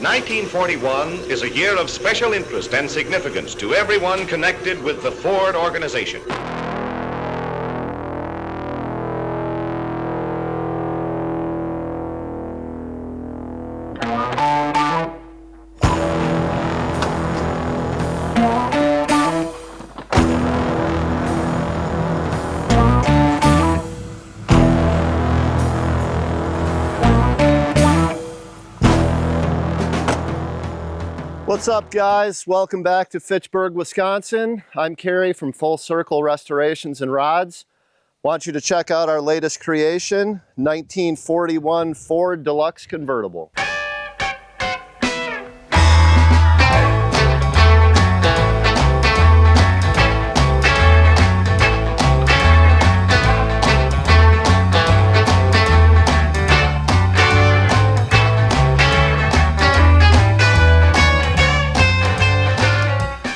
1941 is a year of special interest and significance to everyone connected with the Ford organization. What's up, guys? Welcome back to Fitchburg, Wisconsin. I'm Kerry from Full Circle Restorations and Rods. Want you to check out our latest creation, 1941 Ford Deluxe Convertible.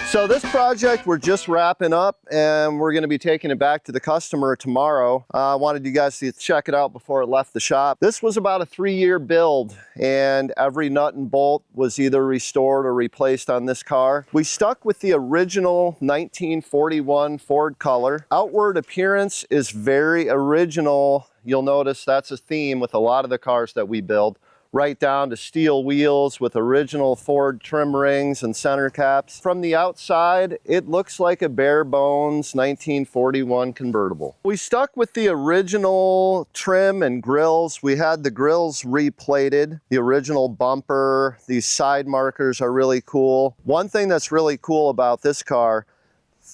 So this project we're just wrapping up and we're going to be taking it back to the customer tomorrow. I wanted you guys to check it out before it left the shop. This was about a 3-year build and every nut and bolt was either restored or replaced on this car. We stuck with the original 1941 Ford color. Outward appearance is very original. You'll notice that's a theme with a lot of the cars that we build. Right down to steel wheels with original Ford trim rings and center caps. From the outside, it looks like a bare bones 1941 convertible. We stuck with the original trim and grills. We had the grills replated, the original bumper. These side markers are really cool. One thing that's really cool about this car,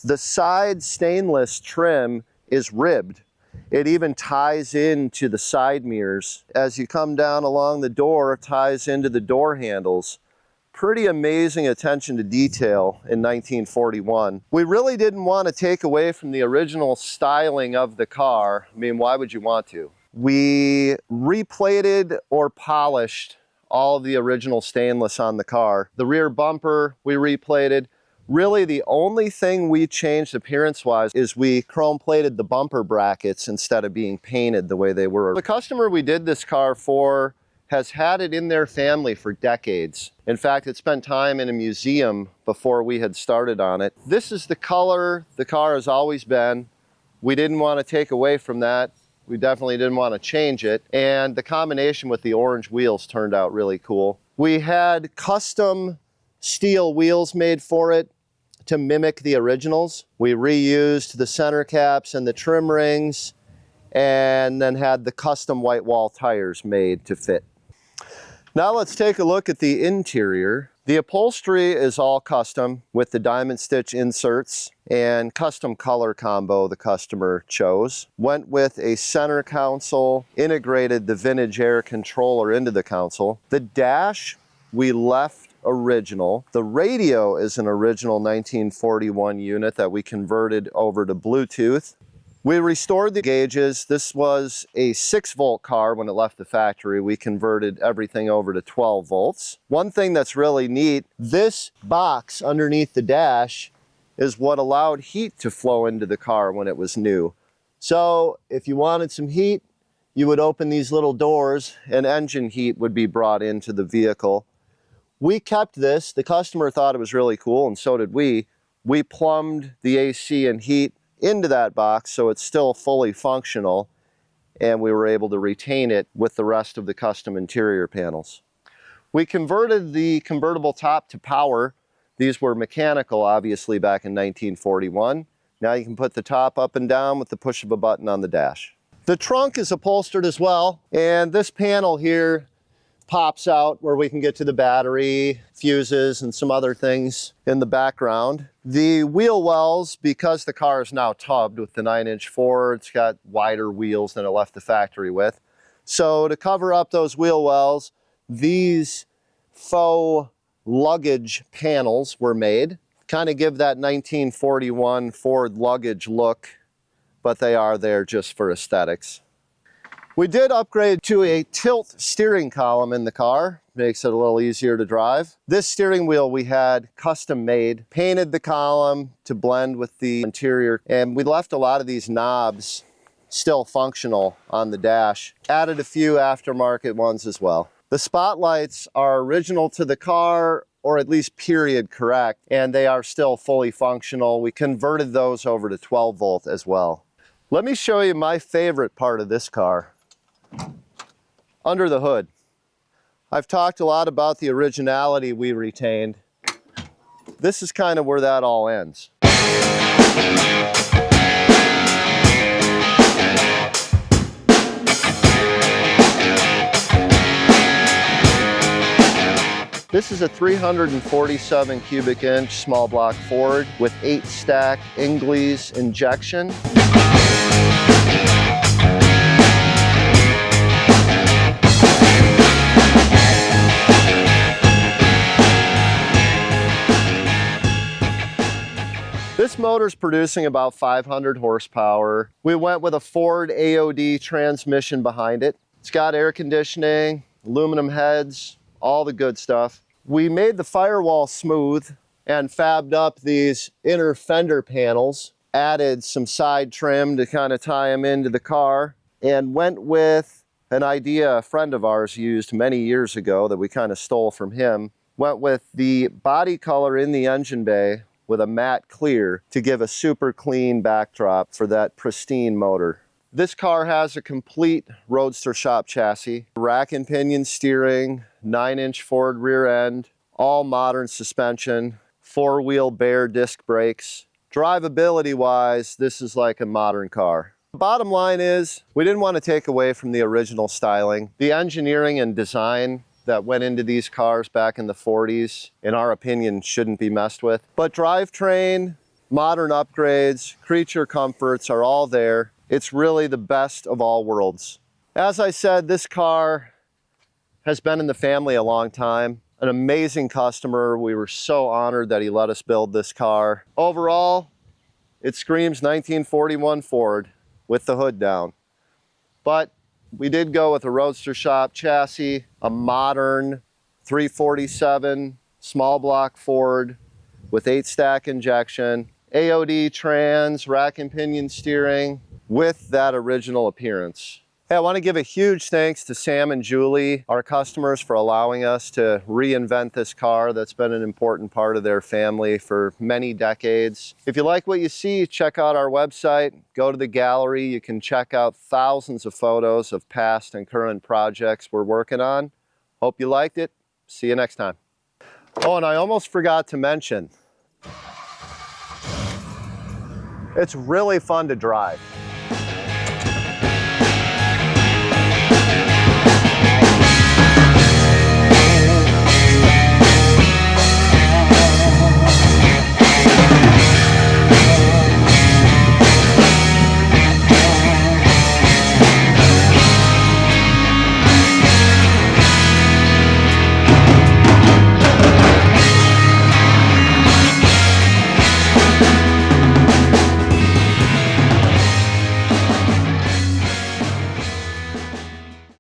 the side stainless trim is ribbed. It even ties into the side mirrors. As you come down along the door, it ties into the door handles. Pretty amazing attention to detail in 1941. We really didn't want to take away from the original styling of the car. I mean, why would you want to? We replated or polished all of the original stainless on the car. The rear bumper we replated. Really, the only thing we changed appearance-wise is we chrome-plated the bumper brackets instead of being painted the way they were. The customer we did this car for has had it in their family for decades. In fact, it spent time in a museum before we had started on it. This is the color the car has always been. We didn't want to take away from that. We definitely didn't want to change it. And the combination with the orange wheels turned out really cool. We had custom steel wheels made for it to mimic the originals. We reused the center caps and the trim rings and then had the custom white wall tires made to fit. Now let's take a look at the interior. The upholstery is all custom with the diamond stitch inserts and custom color combo the customer chose. Went with a center console, integrated the vintage air controller into the console. The dash we left original. The radio is an original 1941 unit that we converted over to Bluetooth. We restored the gauges. This was a 6-volt car when it left the factory. We converted everything over to 12 volts. One thing that's really neat, this box underneath the dash is what allowed heat to flow into the car when it was new. So if you wanted some heat, you would open these little doors and engine heat would be brought into the vehicle. We kept this. The customer thought it was really cool, and so did we. We plumbed the AC and heat into that box so it's still fully functional, and we were able to retain it with the rest of the custom interior panels. We converted the convertible top to power. These were mechanical, obviously, back in 1941. Now you can put the top up and down with the push of a button on the dash. The trunk is upholstered as well, and this panel here pops out where we can get to the battery, fuses, and some other things in the background. The wheel wells, because the car is now tubbed with the 9-inch Ford, it's got wider wheels than it left the factory with. So to cover up those wheel wells, these faux luggage panels were made. Kind of give that 1941 Ford luggage look, but they are there just for aesthetics. We did upgrade to a tilt steering column in the car. Makes it a little easier to drive. This steering wheel we had custom made, painted the column to blend with the interior, and we left a lot of these knobs still functional on the dash. Added a few aftermarket ones as well. The spotlights are original to the car, or at least period correct, and they are still fully functional. We converted those over to 12 volt as well. Let me show you my favorite part of this car. Under the hood. I've talked a lot about the originality we retained. This is kind of where that all ends. This is a 347 cubic inch small block Ford with 8 stack Ingles injection. This motor's producing about 500 horsepower. We went with a Ford AOD transmission behind it. It's got air conditioning, aluminum heads, all the good stuff. We made the firewall smooth and fabbed up these inner fender panels, added some side trim to kind of tie them into the car, and went with an idea a friend of ours used many years ago that we kind of stole from him. Went with the body color in the engine bay with a matte clear to give a super clean backdrop for that pristine motor. This car has a complete Roadster shop chassis, rack and pinion steering, 9-inch Ford rear end, all modern suspension, 4-wheel bare disc brakes. Drivability wise, this is like a modern car. Bottom line is, we didn't want to take away from the original styling. The engineering and design that went into these cars back in the 40s, in our opinion, shouldn't be messed with. But drivetrain, modern upgrades, creature comforts are all there. It's really the best of all worlds. As I said, this car has been in the family a long time. An amazing customer. We were so honored that he let us build this car. Overall, it screams 1941 Ford with the hood down. But we did go with a Roadster shop chassis, a modern 347 small block Ford with 8-stack injection, AOD trans, rack and pinion steering, with that original appearance. Hey, I want to give a huge thanks to Sam and Julie, our customers, for allowing us to reinvent this car that's been an important part of their family for many decades. If you like what you see, check out our website, go to the gallery. You can check out thousands of photos of past and current projects we're working on. Hope you liked it. See you next time. Oh, and I almost forgot to mention, it's really fun to drive.